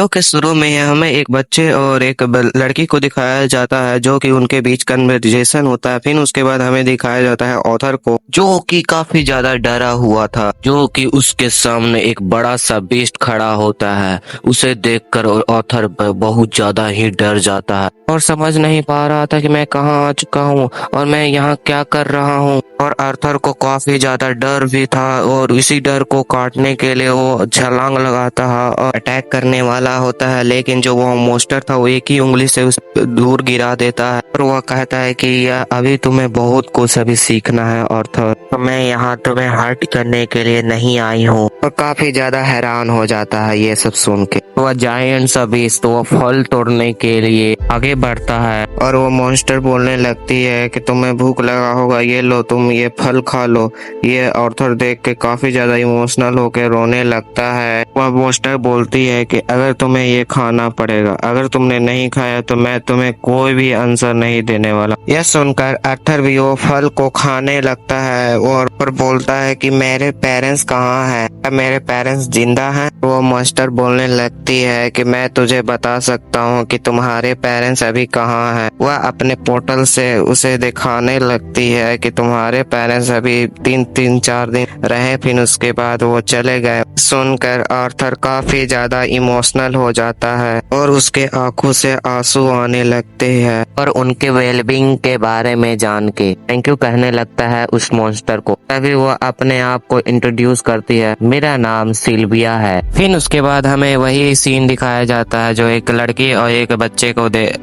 क्योंकि शुरू में ही हमें एक बच्चे और एक लड़की को दिखाया जाता है जो कि उनके बीच कन्वर्जेशन होता है। फिर उसके बाद हमें दिखाया जाता है ऑथर को जो कि काफी ज्यादा डरा हुआ था, जो कि उसके सामने एक बड़ा सा बीस्ट खड़ा होता है। उसे देखकर ऑथर बहुत ज्यादा ही डर जाता है और समझ नहीं पा रहा था कि मैं कहाँ आ चुका हूँ और मैं यहाँ क्या कर रहा हूँ। और आर्थर को काफी ज्यादा डर भी था और इसी डर को काटने के लिए वो छलांग लगाता है और अटैक करने वाला होता है, लेकिन जो वो मोस्टर था वो एक ही उंगली से उसे दूर गिरा देता है और वह कहता है कि यह अभी तुम्हें बहुत कुछ अभी सीखना है आर्थर, तो मैं यहाँ तुम्हें हर्ट करने के लिए नहीं आई हूँ। और काफी ज्यादा हैरान हो जाता है ये सब सुन के। वह जायंट सा बीस्ट वो फल तोड़ने के लिए आगे बढ़ता है और वो मॉन्स्टर बोलने लगती है कि तुम्हें भूख लगा होगा, ये लो तुम ये फल खा लो। ये आर्थर देख के काफी ज्यादा इमोशनल होकर रोने लगता है। वह मॉन्स्टर बोलती है कि अगर तुम्हें ये खाना पड़ेगा, अगर तुमने नहीं खाया तो मैं तुम्हें कोई भी आंसर नहीं देने वाला। यह सुनकर आर्थर भी वो फल को खाने लगता है और बोलता है कि मेरे पेरेंट्स कहाँ हैं, क्या मेरे पेरेंट्स जिंदा हैं? वो मॉन्स्टर बोलने लगती है कि मैं तुझे बता सकता हूँ कि तुम्हारे पेरेंट्स अभी कहाँ हैं। वह अपने पोर्टल से उसे दिखाने लगती है कि तुम्हारे पेरेंट्स अभी 4 दिन रहे, फिर उसके बाद वो चले गए। सुनकर आर्थर काफी ज्यादा इमोशनल हो जाता है और उसके आंखों से आंसू आने लगते हैं और उनके वेलबींग के बारे में जान के थैंक यू कहने लगता है उस मॉन्स्टर को। तभी वो अपने आप को इंट्रोड्यूस करती है, मेरा नाम सिल्विया है। फिर उसके बाद हमें वही सीन दिखाया जाता है जो एक लड़की और एक बच्चे को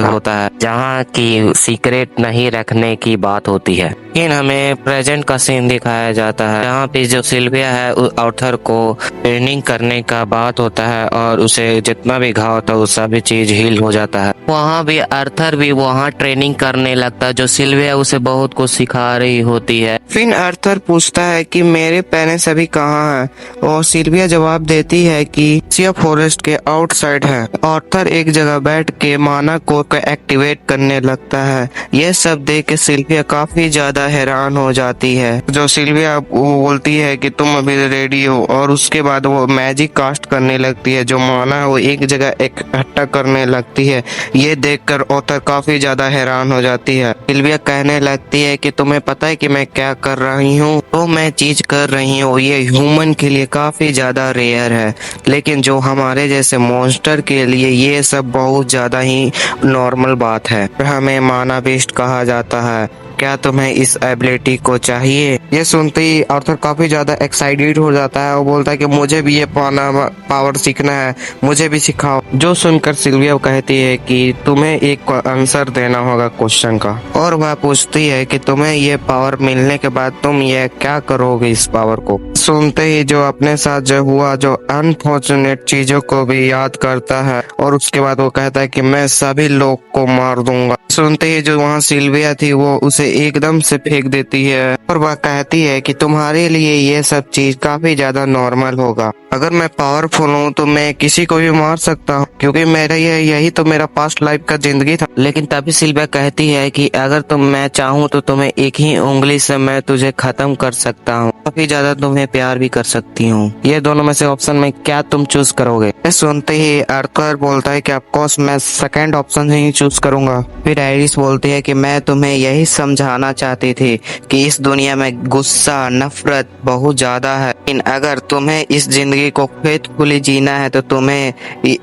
होता है, जहाँ की सीक्रेट नहीं रखने की बात होती है। फिर हमें प्रेजेंट का सीन दिखाया जाता है जहाँ पे जो सिल्विया है आर्थर को ट्रेनिंग करने का बात होता है और उसे जितना भी घाव होता है वो सभी चीज हील हो जाता है। वहाँ भी आर्थर भी वहाँ ट्रेनिंग करने लगता है, जो सिल्विया उसे बहुत कुछ सिखा रही होती है। फिर आर्थर पूछता है कि मेरे पेरेंट्स अभी कहाँ हैं और सिल्विया जवाब देती है कि सिया फॉरेस्ट के आउटसाइड है। आर्थर एक जगह बैठ के माना कोर को एक्टिवेट करने लगता है। यह सब देख के सिल्विया काफी ज्यादा हैरान हो जाती है। जो सिल्विया वो बोलती है कि तुम अभी रेडी हो और उसके बाद वो मैजिक कास्ट करने लगती है, जो माना वो एक जगह इकट्ठा करने लगती है। ये देखकर ऑथर काफी ज्यादा हैरान हो जाती है। सिल्विया कहने लगती है कि तुम्हें पता है कि मैं क्या कर रही हूँ? तो मैं चीज कर रही हूँ ये ह्यूमन के लिए काफी ज्यादा रेयर है, लेकिन जो हमारे जैसे मॉन्स्टर के लिए ये सब बहुत ज्यादा ही नॉर्मल बात है। हमें माना बेस्ट कहा जाता है। क्या तुम्हें इस एबिलिटी को चाहिए? ये सुनते ही आर्थर काफी ज्यादा एक्साइटेड हो जाता है और बोलता है कि मुझे भी ये पावर सीखना है, मुझे भी सिखाओ। जो सुनकर सिल्विया कहती है कि तुम्हें एक आंसर देना होगा क्वेश्चन का, और वह पूछती है कि तुम्हें ये पावर मिलने के बाद तुम ये क्या करोगे इस पावर को। सुनते ही जो अपने साथ जो हुआ जो अनफॉर्चुनेट चीजों को भी याद करता है और उसके बाद वो कहता है कि मैं सभी लोग को मार दूंगा। सुनते ही जो वहाँ सिल्विया थी वो उसे एकदम से फेंक देती है और वह कहती है कि तुम्हारे लिए ये सब चीज काफी ज्यादा नॉर्मल होगा। अगर मैं पावरफुल हूँ तो मैं किसी को भी मार सकता हूँ, क्योंकि मेरा यही तो मेरा पास्ट लाइफ का जिंदगी था। लेकिन तभी सिल्विया कहती है कि अगर मैं चाहूँ तो तुम्हें एक ही उंगली से मैं तुझे खत्म कर सकता हूँ, काफी ज्यादा तुम्हें प्यार भी कर सकती हूँ। ये दोनों में से ऑप्शन में क्या तुम चूज करोगे? सुनते ही आर्थर बोलता है कि ऑफकोर्स मैं सेकंड ऑप्शन ही चूज करूंगा। फिर आयरिस बोलती है कि मैं तुम्हें यही समझाना चाहती थी कि इस दुनिया में गुस्सा नफरत बहुत ज्यादा है, लेकिन अगर तुम्हें इस जिंदगी को फेथफुली जीना है तो तुम्हें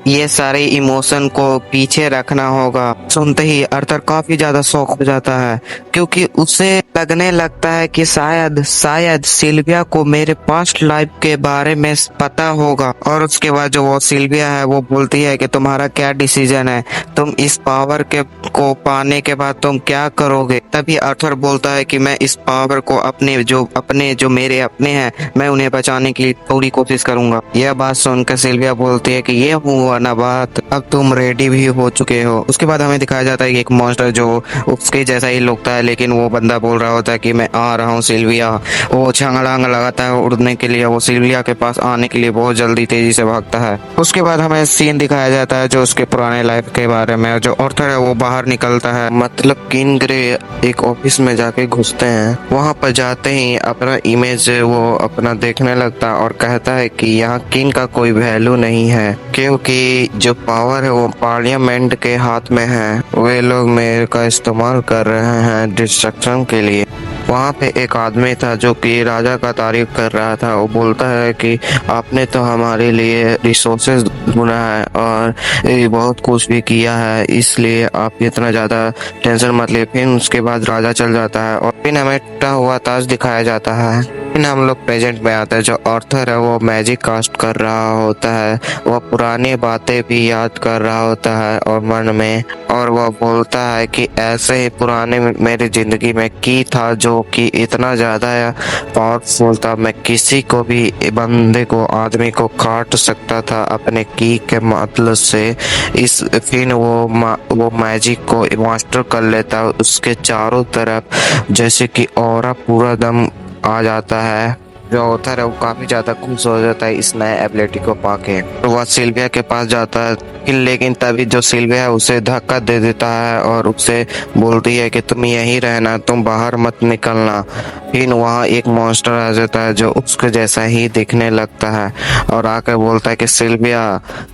ये सारे इमोशन को पीछे रखना होगा। सुनते ही आर्थर काफी ज्यादा शॉक हो जाता है, क्योंकि उसे लगने लगता है कि शायद सिल्विया को मेरे पास्ट लाइफ के बारे में पता होगा। और उसके बाद जो वो सिल्विया है वो बोलती है कि तुम्हारा क्या डिसीजन है, तुम इस पावर को पाने के बाद तुम क्या करोगे? तभी आर्थर बोलता है कि मैं इस पावर को अपने जो मेरे अपने हैं मैं उन्हें बचाने की पूरी कोशिश करूंगा। यह बात सुनकर सिल्विया बोलती है कि ये हुआ ना बात, अब तुम रेडी भी हो चुके हो। उसके बाद हमें दिखाया जाता है कि एक मॉन्स्टर जो उसके जैसा ही लगता है, लेकिन वो बंदा बोल रहा होता है कि मैं आ रहा हूँ सिल्विया। वो छलांग लगाता है उड़ने के लिए वो सिल्विया के पास आने के लिए बहुत जल्दी तेजी से भागता है। उसके बाद हमें सीन दिखाया जाता है जो उसके पुराने लाइफ के बारे में। जो ऑर्थर है वो बाहर निकलता है, मतलब किन ग्रे एक ऑफिस में जाके घुसते हैं। वहां पर जाते ही अपना इमेज वो अपना देखने लगता है और कहता है कि यहाँ किन का कोई वैल्यू नहीं है, क्योंकि जो पावर है वो पार्लियामेंट के हाथ में है। वे लोग मेरे का इस्तेमाल कर रहे हैं डिस्ट्रक्शन के लिए। वहाँ पे एक आदमी था जो कि राजा का तारीफ कर रहा था। वो बोलता है कि आपने तो हमारे लिए रिसोर्सेज ढूंढा है और ये बहुत कुछ भी किया है, इसलिए आप इतना ज़्यादा टेंशन मत ले। फिर उसके बाद राजा चल जाता है और फिर हमें टूटा हुआ ताज दिखाया जाता है। फिर हम लोग प्रेजेंट में आते हैं। जो ऑर्थर है वो मैजिक कास्ट कर रहा होता है। वह पुरानी बातें भी याद कर रहा होता है और मन में, और वह बोलता है कि ऐसे ही पुराने मेरी जिंदगी में की था जो कि इतना ज्यादा पावरफुल था, मैं किसी को भी बंदे को आदमी को काट सकता था अपने की के मतलब से। इस फिर वो मैजिक को मास्टर कर लेता है उसके चारों तरफ, जैसे कि ऑरा पूरा दम आ जाता है। जो ऑथर है वो काफी ज्यादा खुश हो जाता है इस नए एबिलिटी को पाके। तो वह सिल्विया के पास जाता है, लेकिन तभी जो सिल्विया है उसे धक्का दे देता है और उससे बोलती है कि तुम यहीं रहना, तुम बाहर मत निकलना। फिर वहाँ एक मॉन्स्टर आ जाता है जो उसके जैसा ही दिखने लगता है और आकर बोलता है कि सिल्विया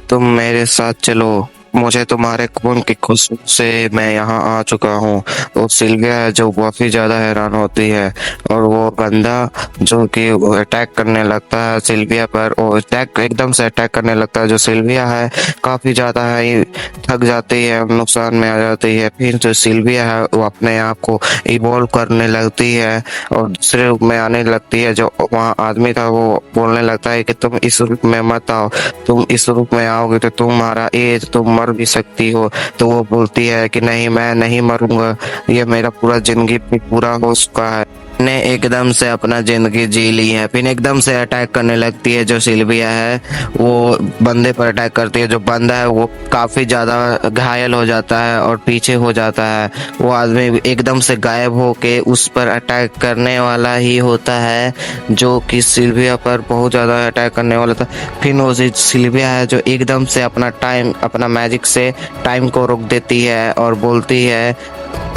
तुम मेरे साथ चलो, मुझे तुम्हारे खून की खुशबू से मैं यहाँ आ चुका हूँ। तो सिल्विया है जो काफी ज्यादा हैरान होती है और वो बंदा जो कि अटैक करने लगता है सिल्विया पर, वो एकदम से अटैक करने लगता है। जो सिल्विया है काफी ज्यादा है थक जाती है, नुकसान में आ जाती है। फिर जो सिल्विया है वो अपने आप को इवॉल्व करने लगती है और दूसरे रूप में आने लगती है। जो वहाँ आदमी था वो बोलने लगता है कि तुम इस रूप में मत आओ, तुम इस रूप में आओगे तो तुम्हारा एज तुम मर भी सकती हो। तो वो बोलती है कि नहीं, मैं नहीं मरूंगा, ये मेरा पूरा जिंदगी पूरा हो चुका है, ने एकदम से अपना जिंदगी जी ली है। फिर एकदम से अटैक करने लगती है। जो सिल्विया है वो बंदे पर अटैक करती है। जो बंदा है वो काफी ज्यादा घायल हो जाता है और पीछे हो जाता है। वो आदमी एकदम से गायब होके उस पर अटैक करने वाला ही होता है, जो कि सिल्विया पर बहुत ज्यादा अटैक करने वाला था। फिर वो सिल्विया है जो एकदम से अपना मैजिक से टाइम को रोक देती है और बोलती है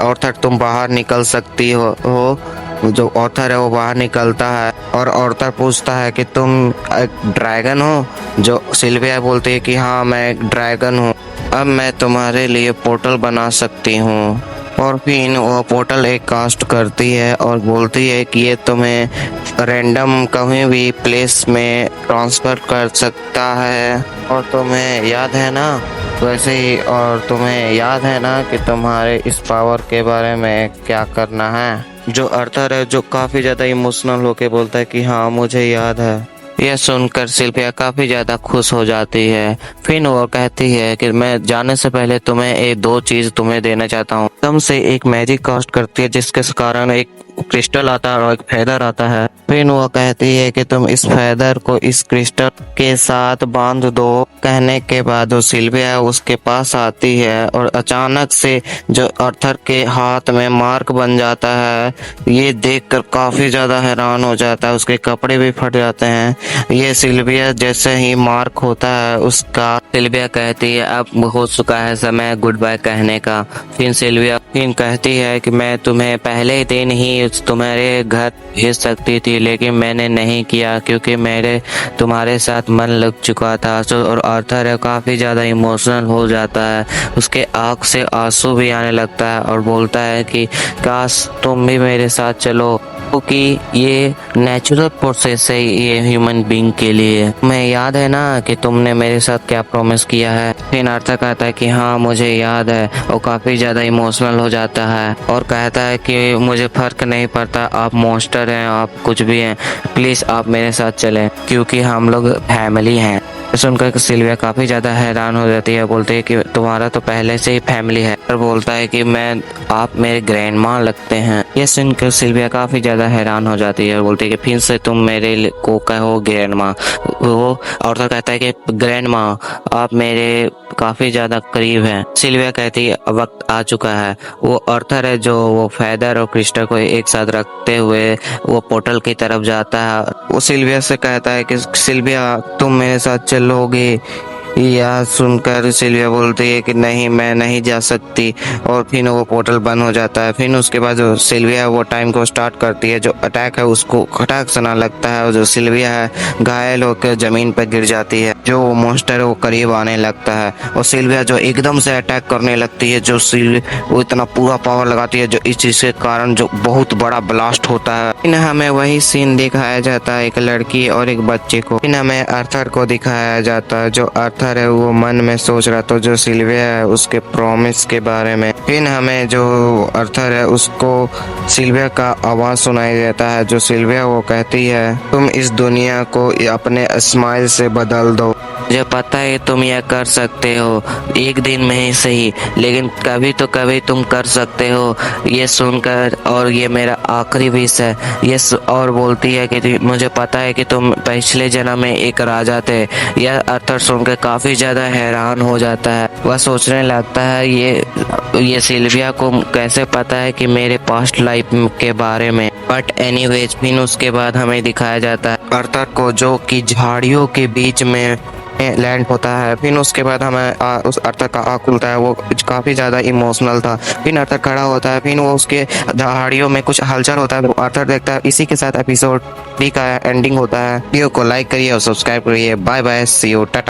ऑर्थर तुम बाहर निकल सकती हो। जो ऑर्थर है वो बाहर निकलता है और ऑर्थर पूछता है कि तुम एक ड्रैगन हो। जो सिल्विया बोलती है कि हाँ मैं एक ड्रैगन हूँ, अब मैं तुम्हारे लिए पोर्टल बना सकती हूँ। और फिर वो पोर्टल एक कास्ट करती है और बोलती है कि ये तुम्हें रैंडम कहीं भी प्लेस में ट्रांसफर कर सकता है। और तुम्हें याद है ना वैसे ही, और तुम्हें याद है ना कि तुम्हारे इस पावर के बारे में क्या करना है। जो आर्थर है जो काफी ज्यादा इमोशनल होके बोलता है कि हाँ मुझे याद है। यह सुनकर सिल्विया काफी ज्यादा खुश हो जाती है। फिर वो कहती है कि मैं जाने से पहले तुम्हें दो चीज तुम्हें देना चाहता हूँ। एकदम से एक मैजिक कास्ट करती है जिसके कारण एक क्रिस्टल आता है और एक फेदर आता है। फिर वो कहती है कि तुम इस फेदर को इस क्रिस्टल के साथ बांध दो। कहने के बाद वो सिल्विया उसके पास आती है और अचानक से जो आर्थर के हाथ में मार्क बन जाता है। ये देखकर काफी ज्यादा हैरान हो जाता है, उसके कपड़े भी फट जाते हैं। ये सिल्विया जैसे ही मार्क होता है उसका, सिल्विया कहती है अब हो चुका है समय गुड बाय कहने का। फिर सिल्विया कहती है कि मैं तुम्हें पहले दिन ही तुम्हारे घर भेज सकती थी, लेकिन मैंने नहीं किया क्योंकि मेरे तुम्हारे साथ मन लग चुका था। और आर्थर है काफी ज्यादा इमोशनल हो जाता है, उसके आंख से आंसू भी आने लगता है और बोलता है कि काश तुम भी मेरे साथ चलो, क्योंकि ये नेचुरल प्रोसेस है ये ह्यूमन बीइंग के लिए। मैं याद है ना कि तुमने मेरे साथ क्या प्रॉमिस किया है। फिर आर्थर कहता है कि हाँ मुझे याद है, और काफी ज्यादा इमोशनल हो जाता है और कहता है कि मुझे फर्क नहीं पड़ता, आप मॉन्स्टर हैं, आप कुछ भी हैं, प्लीज आप मेरे साथ चलें क्योंकि हम लोग फैमिली हैं। सुनकर सिल्विया काफी ज्यादा हैरान हो जाती है, बोलती है कि तुम्हारा तो पहले से ही फैमिली है, और बोलता है कि आप मेरे ग्रैंड माँ लगते हैं। ये सुनकर सिल्विया काफी ज्यादा हैरान हो जाती है और बोलती है कि फिर से तुम मेरे को कहो ग्रैंड माँ। वो ऑर्थर कहता है कि ग्रैंड माँ आप मेरे काफी ज्यादा करीब हैं। सिल्विया कहती है वक्त आ चुका है। वो ऑर्थर है जो वो फेदर और क्रिस्टा को एक साथ रखते हुए वो पोर्टल की तरफ जाता है। वो सिल्विया से कहता है कि सिल्विया तुम मेरे साथ चलोगे। यह सुनकर सिल्विया बोलती है कि नहीं, मैं नहीं जा सकती, और फिर वो पोर्टल बंद हो जाता है। फिर उसके बाद जो सिल्विया वो टाइम को स्टार्ट करती है, जो अटैक है उसको खटाक सुना लगता है और जो सिल्विया है घायल होकर जमीन पर गिर जाती है। जो वो मॉन्स्टर है वो करीब आने लगता है और सिल्विया जो एकदम से अटैक करने लगती है, जो वो इतना पूरा पावर लगाती है जो इस चीज के कारण जो बहुत बड़ा ब्लास्ट होता है। फिर हमें वही सीन दिखाया जाता है, एक लड़की और एक बच्चे को। फिर हमें आर्थर को दिखाया जाता है, जो आर्थर है वो मन में सोच रहा था जो सिल्विया है उसके प्रॉमिस के बारे में। फिर हमें जो आर्थर है उसको सिल्विया का आवाज सुनाई देता है, जो सिल्विया वो कहती है तुम इस दुनिया को अपने स्माइल से बदल दो। मुझे पता है तुम यह कर सकते हो, एक दिन में ही सही, लेकिन कभी तो कभी तुम कर सकते हो। ये सुनकर और ये मेरा आखिरी विश है। ये और बोलती है कि मुझे पता है कि तुम पिछले जन्म में एक राजा थे। यह आर्थर सुनकर काफी ज्यादा हैरान हो जाता है। वह सोचने लगता है ये सिल्विया को कैसे पता है कि मेरे पास्ट लाइफ के बारे में। बट एनीवेज फिर उसके बाद हमें दिखाया जाता है आर्थर को जो कि झाड़ियों के बीच में लैंड होता है। फिर उसके बाद हमें उस आर्थर का आँख खुलता है, वो काफी ज्यादा इमोशनल था। फिर आर्थर खड़ा होता है, फिर वो उसके झाड़ियों में कुछ हलचल होता है, आर्थर देखता है। इसी के साथ एपिसोड 3 का एंडिंग होता है। वीडियो को लाइक करिए और सब्सक्राइब करिए। Bye bye, see you, Tata.